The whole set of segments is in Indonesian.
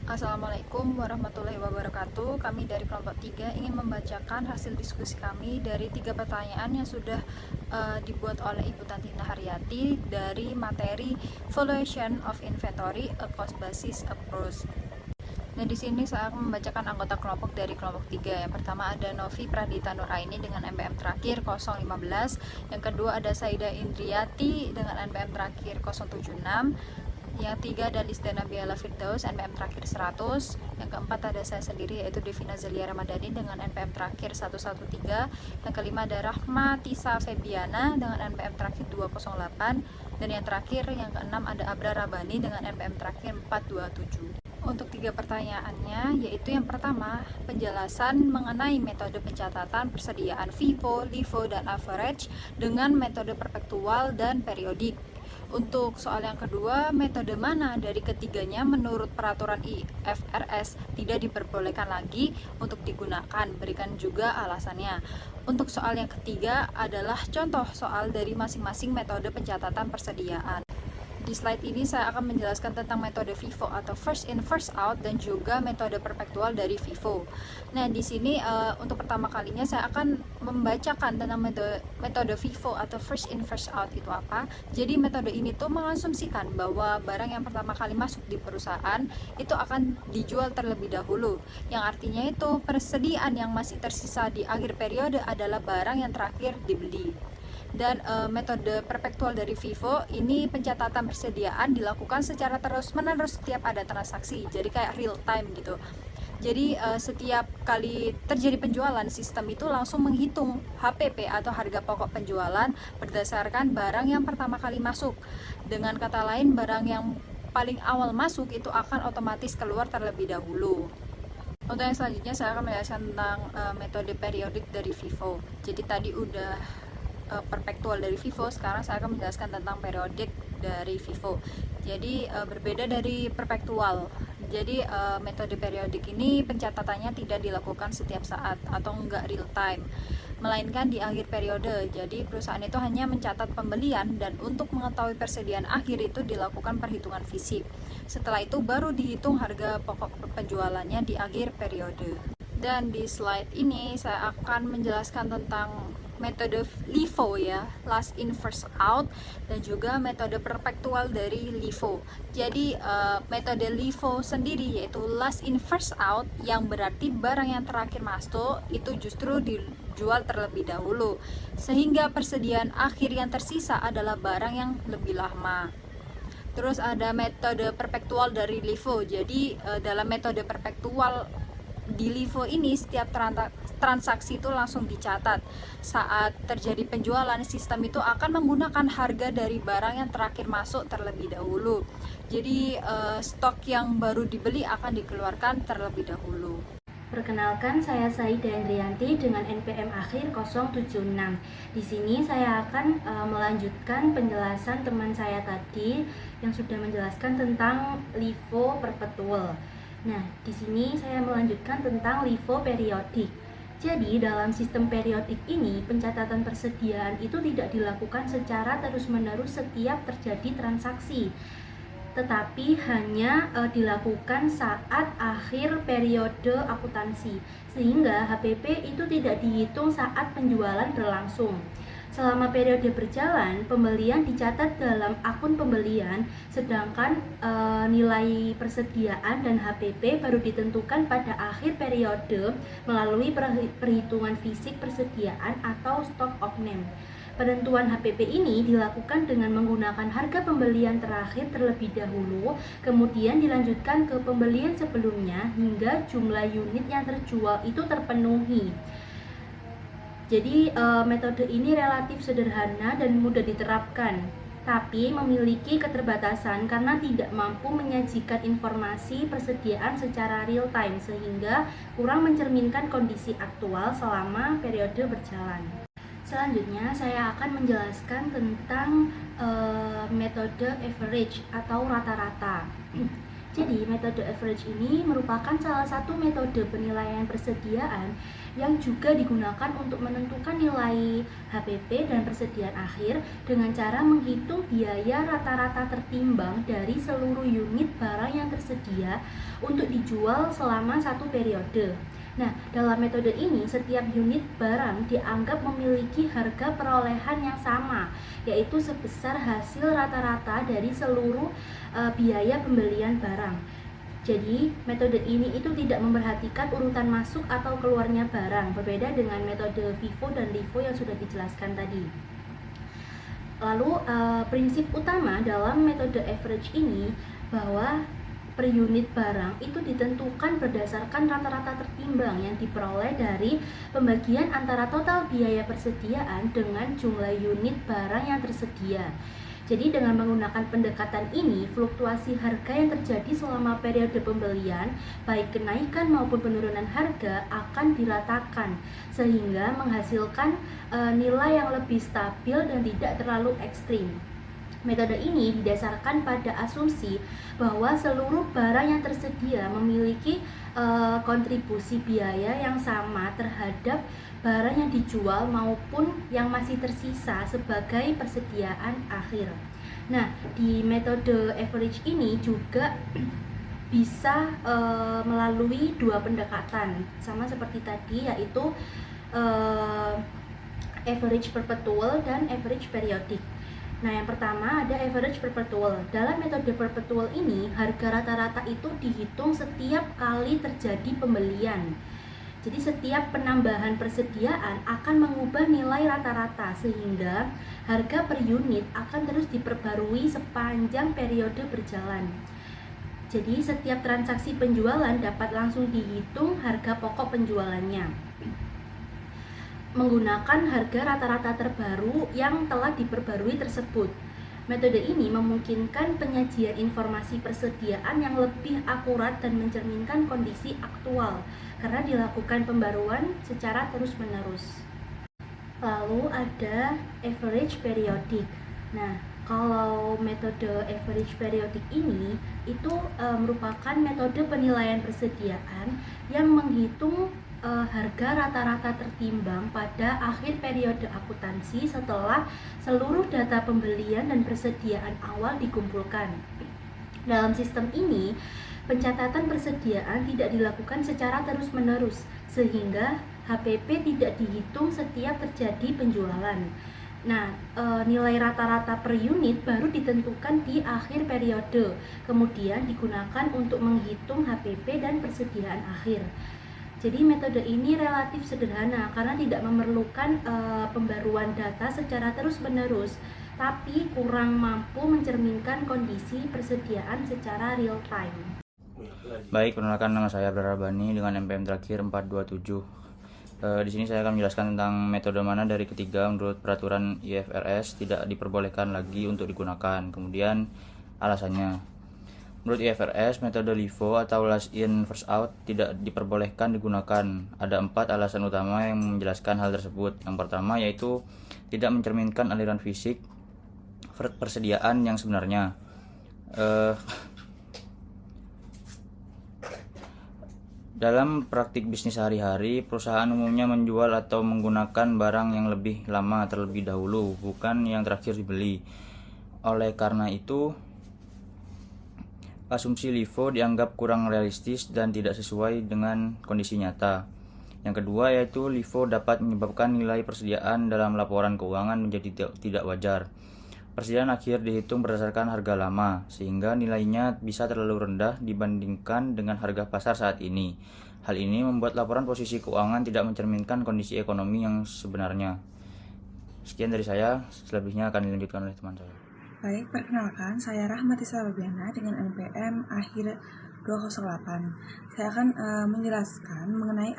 Assalamualaikum warahmatullahi wabarakatuh. Kami dari kelompok 3 ingin membacakan hasil diskusi kami dari 3 pertanyaan yang sudah dibuat oleh Ibu Tantina Haryati dari materi Valuation of Inventory, a Cost Basis Approach. Nah, di sini saya akan membacakan anggota kelompok dari kelompok 3. Yang pertama ada Novi Pradita Nuraini dengan NPM terakhir 015. Yang kedua ada Saida Indriati dengan NPM terakhir 076. Yang tiga ada Lisdana Biala Firdaus NPM terakhir 100. Yang keempat ada saya sendiri yaitu Devina Zelia Ramadhani dengan NPM terakhir 113. Yang kelima ada Rahma Tisa Febiana dengan NPM terakhir 208. Dan yang terakhir yang keenam ada Abra Rabani dengan NPM terakhir 427. Untuk 3 pertanyaannya, yaitu yang pertama, penjelasan mengenai metode pencatatan persediaan FIFO, LIFO, dan average dengan metode perpektual dan periodik. Untuk soal yang kedua, metode mana dari ketiganya menurut peraturan IFRS tidak diperbolehkan lagi untuk digunakan? Berikan juga alasannya. Untuk soal yang ketiga adalah contoh soal dari masing-masing metode pencatatan persediaan. Di slide ini saya akan menjelaskan tentang metode FIFO atau first in first out dan juga metode perpektual dari FIFO. Nah, di sini untuk pertama kalinya saya akan membacakan tentang metode FIFO atau first in first out itu apa. Jadi metode ini tuh mengasumsikan bahwa barang yang pertama kali masuk di perusahaan itu akan dijual terlebih dahulu. Yang artinya itu persediaan yang masih tersisa di akhir periode adalah barang yang terakhir dibeli. Dan metode perpektual dari FIFO ini pencatatan persediaan dilakukan secara terus-menerus setiap ada transaksi, jadi kayak real time gitu. Jadi setiap kali terjadi penjualan, sistem itu langsung menghitung HPP atau harga pokok penjualan berdasarkan barang yang pertama kali masuk. Dengan kata lain, barang yang paling awal masuk itu akan otomatis keluar terlebih dahulu. Untuk yang selanjutnya saya akan menjelaskan tentang metode periodik dari FIFO. Jadi tadi udah perpektual dari FIFO, sekarang saya akan menjelaskan tentang periodik dari FIFO. Jadi berbeda dari perpektual. Jadi metode periodik ini pencatatannya tidak dilakukan setiap saat atau enggak real time, melainkan di akhir periode. Jadi perusahaan itu hanya mencatat pembelian dan untuk mengetahui persediaan akhir itu dilakukan perhitungan fisik. Setelah itu baru dihitung harga pokok penjualannya di akhir periode. Dan di slide ini saya akan menjelaskan tentang metode LIFO ya, last in first out, dan juga metode perpektual dari LIFO. Jadi metode LIFO sendiri yaitu last in first out, yang berarti barang yang terakhir masuk itu justru dijual terlebih dahulu, sehingga persediaan akhir yang tersisa adalah barang yang lebih lama. Terus ada metode perpektual dari LIFO. Jadi dalam metode perpektual di LIFO ini setiap transaksi itu langsung dicatat. Saat terjadi penjualan, sistem itu akan menggunakan harga dari barang yang terakhir masuk terlebih dahulu. Jadi stok yang baru dibeli akan dikeluarkan terlebih dahulu. Perkenalkan, saya Saida Indrianti dengan NPM akhir 076. Di sini saya akan melanjutkan penjelasan teman saya tadi yang sudah menjelaskan tentang LIFO perpetual. Nah, di sini saya melanjutkan tentang LIFO periodik. Jadi, dalam sistem periodik ini, pencatatan persediaan itu tidak dilakukan secara terus-menerus setiap terjadi transaksi, tetapi hanya dilakukan saat akhir periode akuntansi, sehingga HPP itu tidak dihitung saat penjualan berlangsung. Selama periode berjalan, pembelian dicatat dalam akun pembelian, sedangkan nilai persediaan dan HPP baru ditentukan pada akhir periode melalui perhitungan fisik persediaan atau stock of name. Penentuan HPP ini dilakukan dengan menggunakan harga pembelian terakhir terlebih dahulu, kemudian dilanjutkan ke pembelian sebelumnya hingga jumlah unit yang terjual itu terpenuhi. Jadi metode ini relatif sederhana dan mudah diterapkan, tapi memiliki keterbatasan karena tidak mampu menyajikan informasi persediaan secara real time sehingga kurang mencerminkan kondisi aktual selama periode berjalan. Selanjutnya saya akan menjelaskan tentang metode average atau rata-rata. Jadi, metode average ini merupakan salah satu metode penilaian persediaan yang juga digunakan untuk menentukan nilai HPP dan persediaan akhir dengan cara menghitung biaya rata-rata tertimbang dari seluruh unit barang yang tersedia untuk dijual selama satu periode. Nah, dalam metode ini, setiap unit barang dianggap memiliki harga perolehan yang sama, yaitu sebesar hasil rata-rata dari seluruh biaya pembelian barang. Jadi, metode ini itu tidak memperhatikan urutan masuk atau keluarnya barang, berbeda dengan metode FIFO dan LIFO yang sudah dijelaskan tadi. Lalu, prinsip utama dalam metode average ini bahwa per unit barang itu ditentukan berdasarkan rata-rata tertimbang yang diperoleh dari pembagian antara total biaya persediaan dengan jumlah unit barang yang tersedia. Jadi dengan menggunakan pendekatan ini, fluktuasi harga yang terjadi selama periode pembelian, baik kenaikan maupun penurunan harga akan diratakan, sehingga menghasilkan nilai yang lebih stabil dan tidak terlalu ekstrim. Metode ini didasarkan pada asumsi bahwa seluruh barang yang tersedia memiliki kontribusi biaya yang sama terhadap barang yang dijual maupun yang masih tersisa sebagai persediaan akhir. Nah, di metode average ini juga bisa melalui dua pendekatan, sama seperti tadi, yaitu average perpetual dan average periodic. Nah, yang pertama ada average perpetual. Dalam metode perpetual ini, harga rata-rata itu dihitung setiap kali terjadi pembelian. Jadi setiap penambahan persediaan akan mengubah nilai rata-rata, sehingga harga per unit akan terus diperbarui sepanjang periode berjalan. Jadi setiap transaksi penjualan dapat langsung dihitung harga pokok penjualannya menggunakan harga rata-rata terbaru yang telah diperbarui tersebut. Metode ini memungkinkan penyajian informasi persediaan yang lebih akurat dan mencerminkan kondisi aktual karena dilakukan pembaruan secara terus-menerus. Lalu ada average periodic. Nah, kalau metode average periodic ini itu merupakan metode penilaian persediaan yang menghitung harga rata-rata tertimbang pada akhir periode akuntansi setelah seluruh data pembelian dan persediaan awal dikumpulkan. Dalam sistem ini, pencatatan persediaan tidak dilakukan secara terus-menerus, sehingga HPP tidak dihitung setiap terjadi penjualan. Nah, nilai rata-rata per unit baru ditentukan di akhir periode, kemudian digunakan untuk menghitung HPP dan persediaan akhir. Jadi metode ini relatif sederhana karena tidak memerlukan pembaruan data secara terus-menerus, tapi kurang mampu mencerminkan kondisi persediaan secara real time. Baik, perkenalkan, nama saya Abdul Rabani dengan NPM terakhir 427. Di sini saya akan menjelaskan tentang metode mana dari ketiga menurut peraturan IFRS tidak diperbolehkan lagi untuk digunakan. Kemudian alasannya. Menurut IFRS, metode LIFO atau last in first out tidak diperbolehkan digunakan. Ada 4 alasan utama yang menjelaskan hal tersebut. Yang pertama yaitu tidak mencerminkan aliran fisik persediaan yang sebenarnya. Dalam praktik bisnis sehari-hari, perusahaan umumnya menjual atau menggunakan barang yang lebih lama terlebih dahulu, bukan yang terakhir dibeli. Oleh karena itu, asumsi LIFO dianggap kurang realistis dan tidak sesuai dengan kondisi nyata. Yang kedua yaitu LIFO dapat menyebabkan nilai persediaan dalam laporan keuangan menjadi tidak wajar. Persediaan akhir dihitung berdasarkan harga lama, sehingga nilainya bisa terlalu rendah dibandingkan dengan harga pasar saat ini. Hal ini membuat laporan posisi keuangan tidak mencerminkan kondisi ekonomi yang sebenarnya. Sekian dari saya, selebihnya akan dilanjutkan oleh teman saya. Baik, perkenalkan, saya Rahmati Sababiana dengan NPM akhir 208. Saya akan menjelaskan mengenai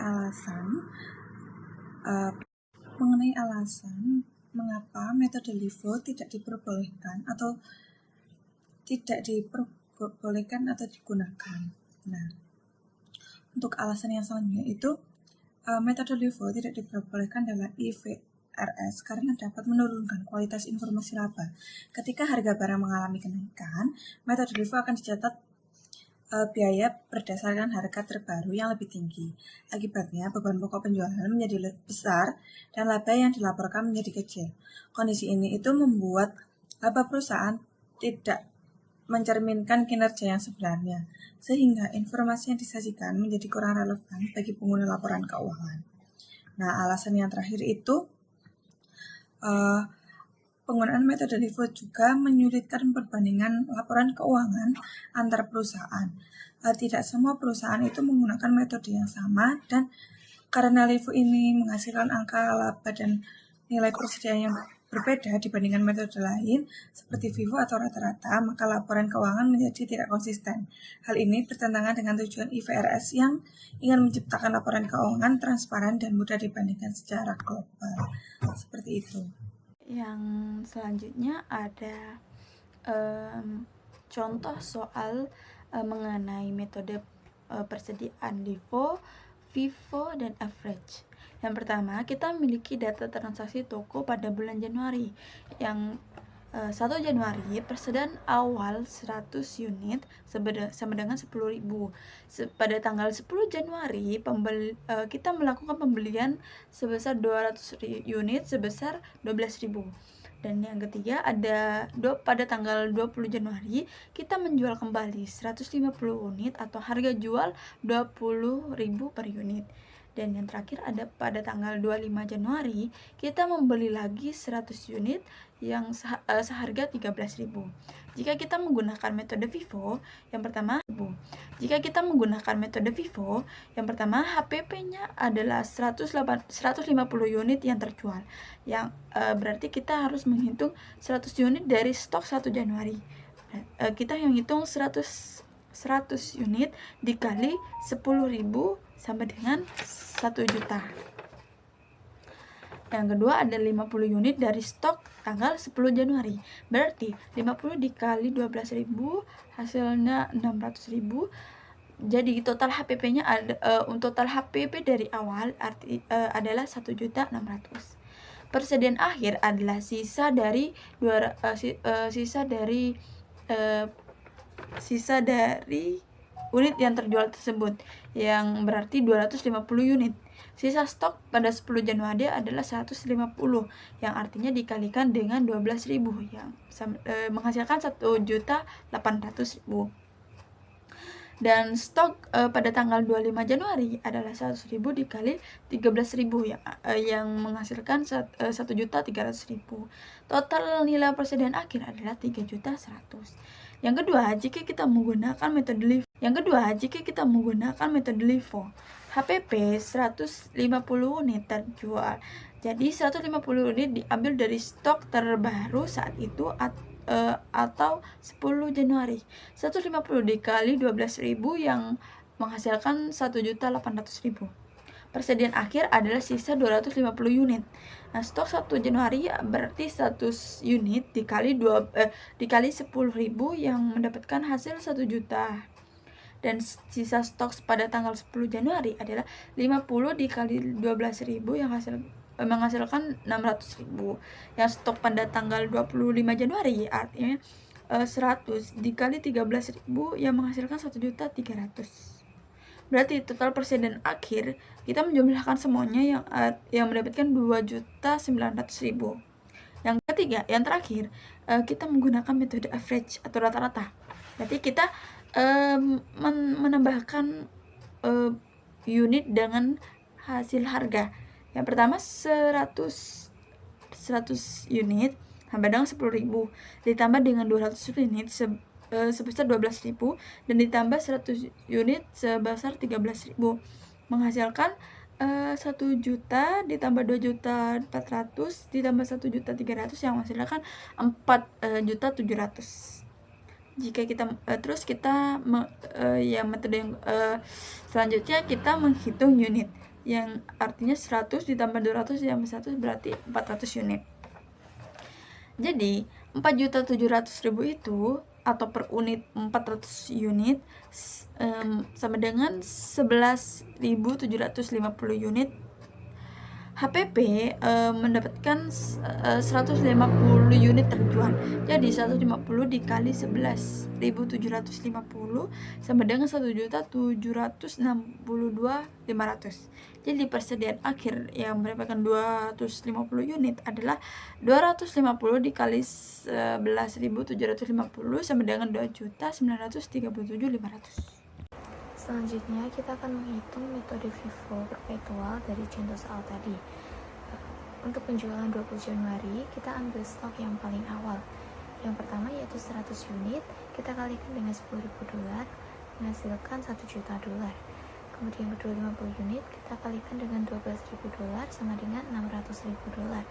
alasan mengapa metode LIFO tidak diperbolehkan atau digunakan. Nah, untuk alasan yang selanjutnya itu metode LIFO tidak diperbolehkan dalam IFRS karena dapat menurunkan kualitas informasi laba. Ketika harga barang mengalami kenaikan, metode LIFO akan dicatat biaya berdasarkan harga terbaru yang lebih tinggi. Akibatnya, beban pokok penjualan menjadi lebih besar dan laba yang dilaporkan menjadi kecil. Kondisi ini itu membuat laba perusahaan tidak mencerminkan kinerja yang sebenarnya, sehingga informasi yang disajikan menjadi kurang relevan bagi pengguna laporan keuangan. Nah, alasan yang terakhir itu penggunaan metode LIFO juga menyulitkan perbandingan laporan keuangan antar perusahaan. Tidak semua perusahaan itu menggunakan metode yang sama, dan karena LIFO ini menghasilkan angka laba dan nilai persediaan yang berbeda dibandingkan metode lain seperti FIFO atau rata-rata, maka laporan keuangan menjadi tidak konsisten. Hal ini bertentangan dengan tujuan IFRS yang ingin menciptakan laporan keuangan transparan dan mudah dibandingkan secara global. Seperti itu. Yang selanjutnya ada contoh soal mengenai metode persediaan LIFO, FIFO, dan average. Yang pertama, kita memiliki data transaksi toko pada bulan Januari. Yang 1 Januari persediaan awal 100 unit sama dengan 10.000. Pada tanggal 10 Januari kita melakukan pembelian sebesar 200 unit sebesar 12.000. Dan yang ketiga ada pada tanggal 20 Januari kita menjual kembali 150 unit atau harga jual 20.000 per unit. Dan yang terakhir ada pada tanggal 25 Januari kita membeli lagi 100 unit yang seharga 13.000. Jika kita menggunakan metode FIFO, yang pertama HPP-nya adalah 150 unit yang terjual. Yang berarti kita harus menghitung 100 unit dari stok 1 Januari. Kita menghitung 100 unit dikali 10.000 sama dengan 1 juta. Yang kedua ada 50 unit dari stok tanggal 10 Januari. Berarti 50 dikali 12.000 hasilnya 600.000. Jadi total HPP-nya total HPP dari awal adalah 1.600.000. Persediaan akhir adalah sisa dari unit yang terjual tersebut, yang berarti 250 unit. Sisa stok pada 10 Januari adalah 150, yang artinya dikalikan dengan 12.000 yang menghasilkan 1.800.000. Dan stok pada tanggal 25 Januari adalah 100.000 dikali 13.000 yang menghasilkan 1.300.000. Total nilai persediaan akhir adalah 3.100.000. Yang kedua, jika kita menggunakan metode LIFO, HPP 150 unit terjual. Jadi 150 unit diambil dari stok terbaru saat itu atau 10 Januari. 150 dikali 12.000 yang menghasilkan 1.800.000. Persediaan akhir adalah sisa 250 unit. Nah, stok 1 Januari berarti 100 unit dikali 10.000 yang mendapatkan hasil 1 juta. Dan sisa stok pada tanggal 10 Januari adalah 50 dikali 12.000 yang menghasilkan 600.000. Yang stok pada tanggal 25 Januari artinya 100 dikali 13.000 yang menghasilkan 1.300.000. Berarti total persediaan akhir kita menjumlahkan semuanya yang mendapatkan 2.900.000. Yang ketiga, yang terakhir, kita menggunakan metode average atau rata-rata. Berarti kita menambahkan unit dengan hasil harga. Yang pertama 100 unit tambah dengan 10.000 ditambah dengan 200 unit sebesar 12.000 dan ditambah 100 unit sebesar 13.000 menghasilkan 1 juta ditambah 2.400.000 ditambah 1.300.000 yang menghasilkan 4.700.000. Jika kita metode yang selanjutnya kita menghitung unit, yang artinya 100 ditambah 200 ditambah 100 berarti 400 unit. Jadi 4.700.000 itu atau per unit 400 unit sama dengan 11.750 unit HPP mendapatkan 150 unit terjual. Jadi 150 dikali 11.750 sama dengan 1.762.500. Jadi persediaan akhir yang merupakan 250 unit adalah 250 dikali 11.750 sama dengan 2.937.500. Selanjutnya kita akan menghitung metode FIFO perpetual dari contoh soal tadi. Untuk penjualan 20 Januari, kita ambil stok yang paling awal. Yang pertama yaitu 100 unit, kita kalikan dengan $10.000 menghasilkan $1 juta. Kemudian kedua 50 unit, kita kalikan dengan $12.000 sama dengan $600.000.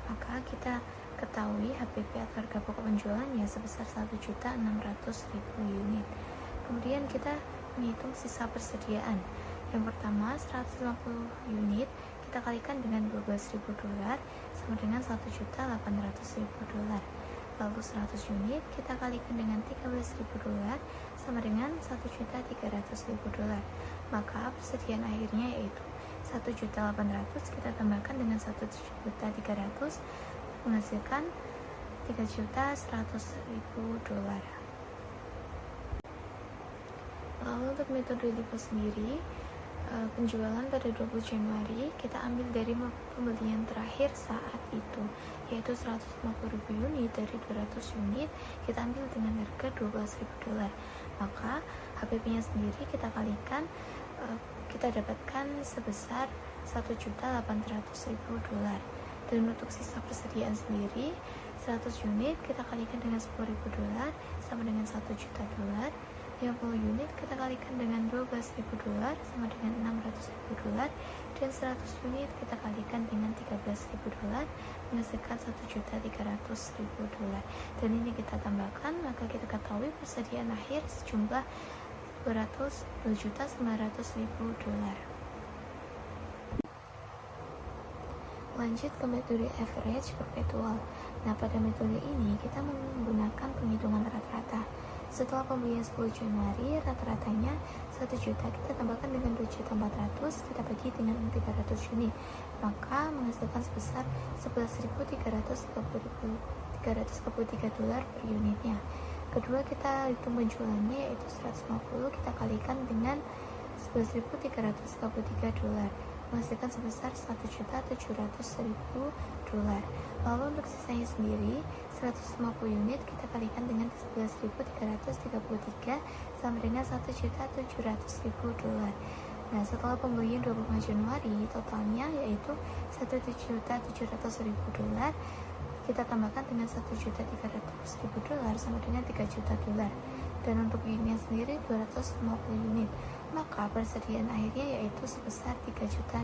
Maka kita ketahui HPP atau harga pokok penjualannya sebesar 1.600.000 unit. Kemudian kita menghitung sisa persediaan. Yang pertama 150 unit kita kalikan dengan $12.000 sama dengan $1.800.000. Lalu 100 unit kita kalikan dengan $13.000 sama dengan $1.300.000. Maka persediaan akhirnya yaitu 1.800.000 kita tambahkan dengan 1.300.000 menghasilkan $3.100.000. Lalu untuk metode LIFO sendiri, penjualan pada 20 Januari kita ambil dari pembelian terakhir saat itu, yaitu 150.000 unit. Dari 200 unit kita ambil dengan harga $12.000. Maka HPP nya sendiri kita kalikan, kita dapatkan sebesar $1.800.000. Dan untuk sisa persediaan sendiri 100 unit kita kalikan dengan $10.000 sama dengan $1 juta. 50 unit kita kalikan dengan $12.000 sama dengan $600.000, dan 100 unit kita kalikan dengan $13.000 menghasilkan $1.300.000. Dan ini kita tambahkan, maka kita ketahui persediaan akhir sejumlah $202.900.000. Lanjut ke metode average perpetual. Nah, pada metode ini kita menggunakan penghitungan rata-rata. Setelah pembelian 10 Januari, rata-ratanya 1 juta kita tambahkan dengan 2.400.000, kita bagi dengan 300 unit, maka menghasilkan sebesar $11.333 per unitnya. Kedua, kita hitung penjualannya yaitu 150 kita kalikan dengan $11.333, menghasilkan sebesar $1.700.000. Lalu untuk sisanya sendiri 150 unit kita kalikan dengan 11.333 sama dengan $1.700.000. Nah, setelah pembelian 25 Januari totalnya yaitu $1.700.000, kita tambahkan dengan $1.300.000 sama dengan $3 juta. Dan untuk unitnya sendiri 250 unit, maka persediaan akhirnya yaitu sebesar $3 juta.